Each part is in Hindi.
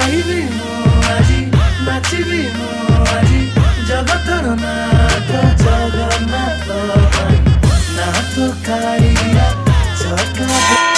गाइबी आज नाचिबी आज जगतर नाथ जगन्नाथ नाथ कालिया जगन्नाथ।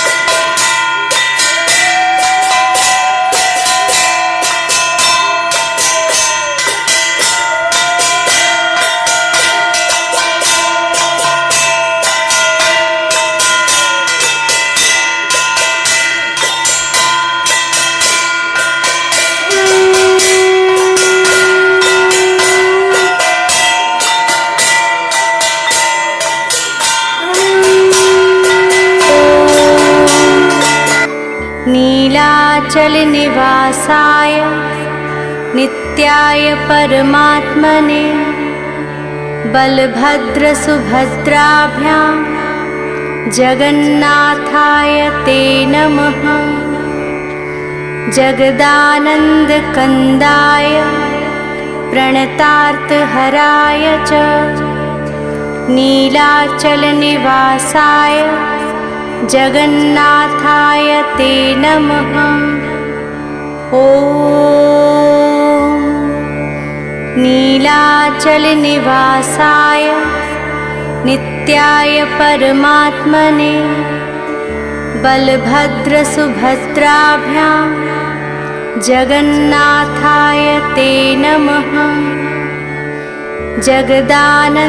नीलाचल निवासाय नित्याय परमात्मने बलभद्र सुभद्राभ्यां जगन्नाथाय ते नमः। जगदानन्दकन्दाय प्रणतार्तहराय च नीलाचल निवासाय जगन्नाथाय ते नमः। ॐ नीलाचल निवासाय नित्याय परमात्मने बलभद्र सुभद्राभ्यां जगन्नाथाय ते नमः। जगदानन्दकन्दाय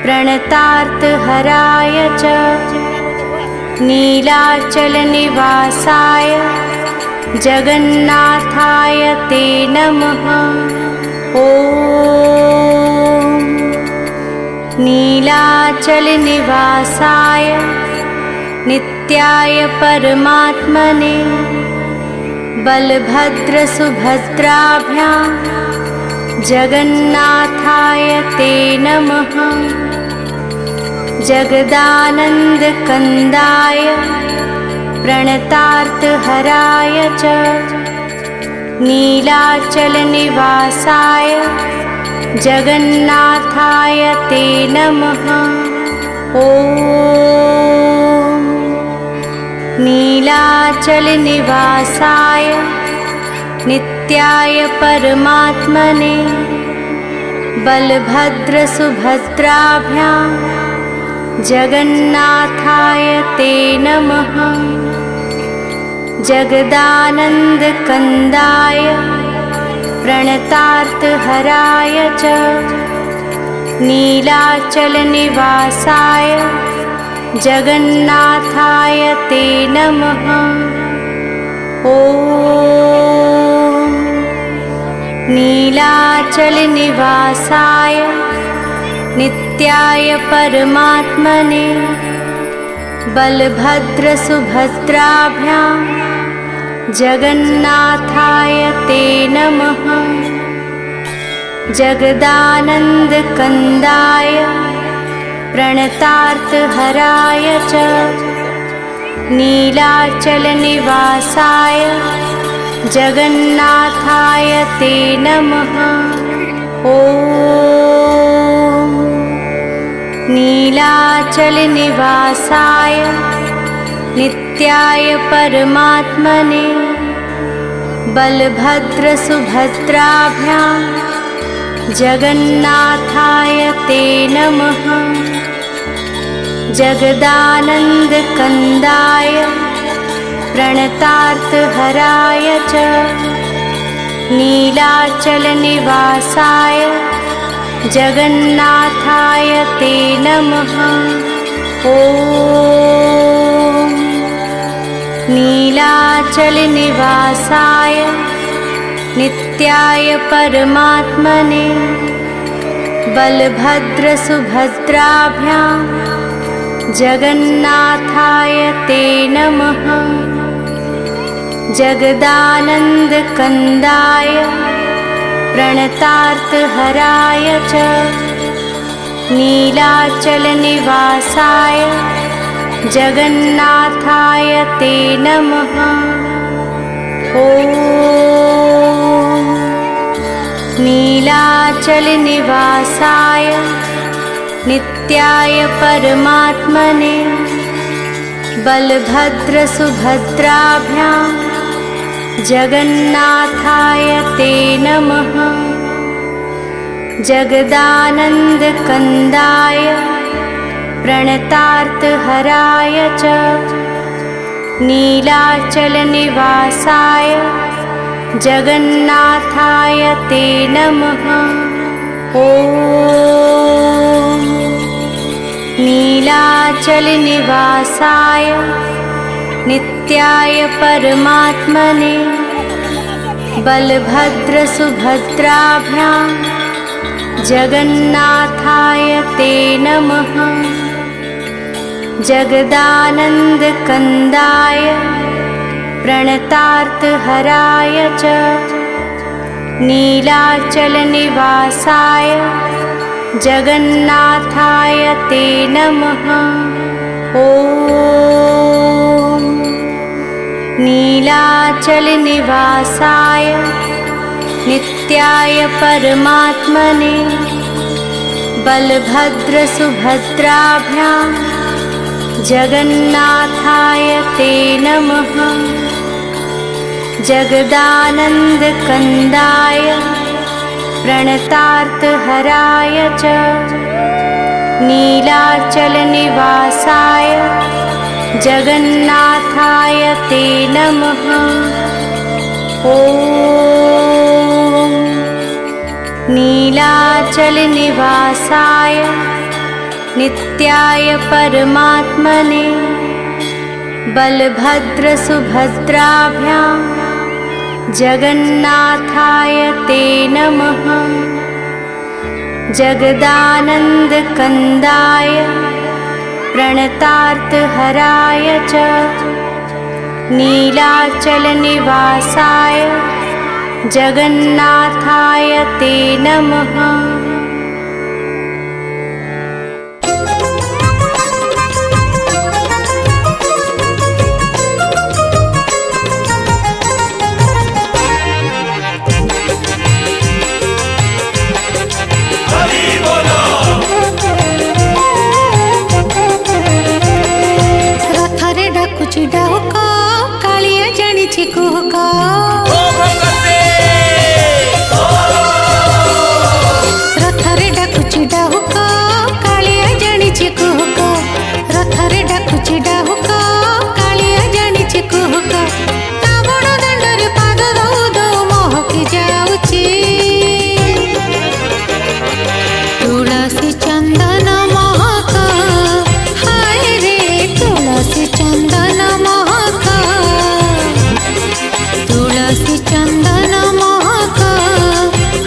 प्रणतार्तहराय च नीलाचल निवासाय जगन्नाथाय ते नमः। ॐ नीलाचल निवासाय नित्याय परमात्मने बलभद्र सुभद्राभ्यां जगन्नाथाय ते नमः। जगदानन्दकन्दाय प्रणतार्तहराय च नीलाचल निवासाय जगन्नाथाय ते नमः। ॐ नीलाचल निवासाय नित्याय परमात्मने बलभद्र सुभद्राभ्यां जगन्नाथाय ते नमः। जगदानन्दकन्दाय प्रणतार्तहराय च नीलाचल निवासाय जगन्नाथाय ते नमः। ॐ नीलाचल निवासाय नित्याय परमात्मने बलभद्र सुभद्राभ्यां जगन्नाथाय ते नमः। जगदानन्दकन्दाय प्रणतार्तहराय च नीलाचल निवासाय जगन्नाथाय ते नमः। ॐ नीलाचल निवासाय नित्याय परमात्मने बलभद्र सुभद्राभ्यां जगन्नाथाय ते नमः। जगदानन्दकन्दाय प्रणतार्तहराय च नीलाचल निवासाय जगन्नाथाय ते नमः। ॐ नीलाचल निवासाय नित्याय परमात्मने बलभद्र सुभद्राभ्यां जगन्नाथाय ते नमः। जगदानन्दकन्दाय प्रणतार्तहराय च नीलाचल निवासाय जगन्नाथाय ते नमः। ॐ नीलाचल निवासाय नित्याय परमात्मने बलभद्र सुभद्राभ्यां जगन्नाथाय ते नमः। जगदानन्दकन्दाय प्रणतार्तहराय च नीलाचलनिवासाय जगन्नाथाय ते नमः। ॐ नीलाचलनिवासाय नित्याय परमात्मने बलभद्रसुभद्राभ्यां जगन्नाथाय ते नमः। जगदानन्दकन्दाय प्रणतार्तहराय च नीलाचलनिवासाय जगन्नाथाय ते नमः। ॐ नीलाचलनिवासाय नित्याय परमात्मने बलभद्रसुभद्राभ्यां जगन्नाथाय ते नमः। जगदानन्दकन्दाय प्रणतार्तहराय च नीलाचलनिवासाय जगन्नाथाय ते नमः। ॐ नीलाचलनिवासाय नित्याय परमात्मने बलभद्रसुभद्राभ्यां जगन्नाथाय ते नमः। जगदानन्दकन्दाय प्रणतार्तहराय च नीलाचलनिवासाय जगन्नाथाय ते नमः। कालिया जानिछि कुहका रथरे डाकुछि डाहुका कालिया जानिछि कुहका रथरे डाकुछि डाहुका कालिया जानिछि कुहका ताबड़ दंडरे पाद दौ दौ महकी जाउछि तुलसी चंदन महका हाय रे तुलसी चंदन महका तुलसी चंदन महका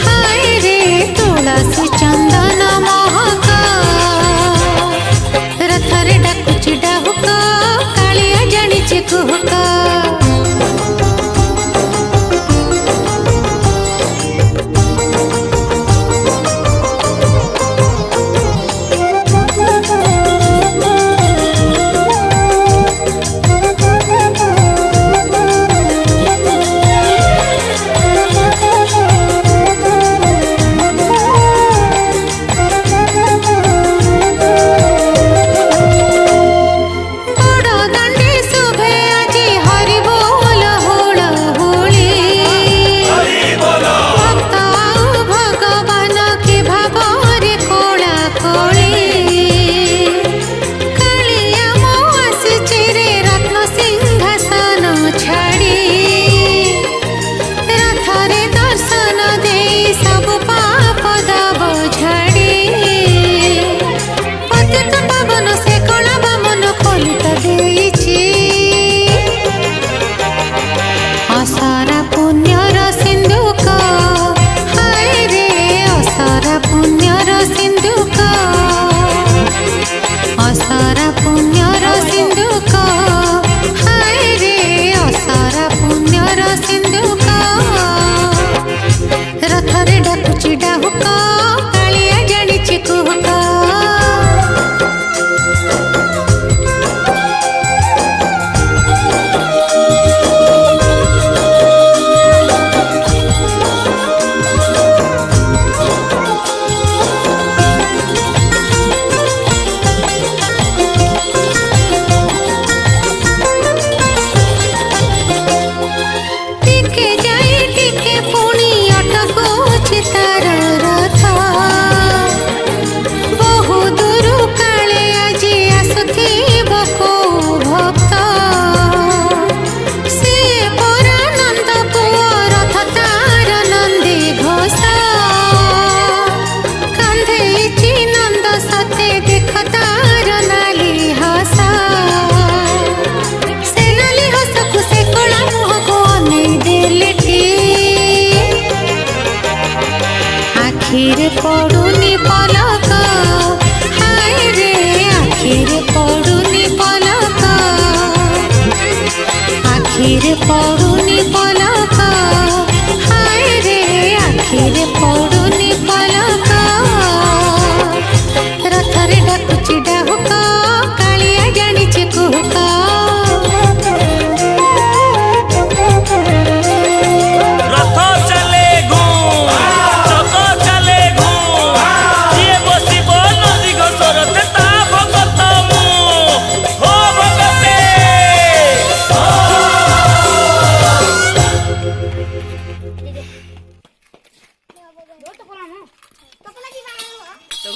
हाय रे तुलसी चंदन महका रथरे डाकुछि डाहुका कालिया जानिछि कुहका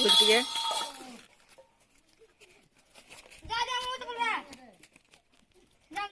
ଟିକେ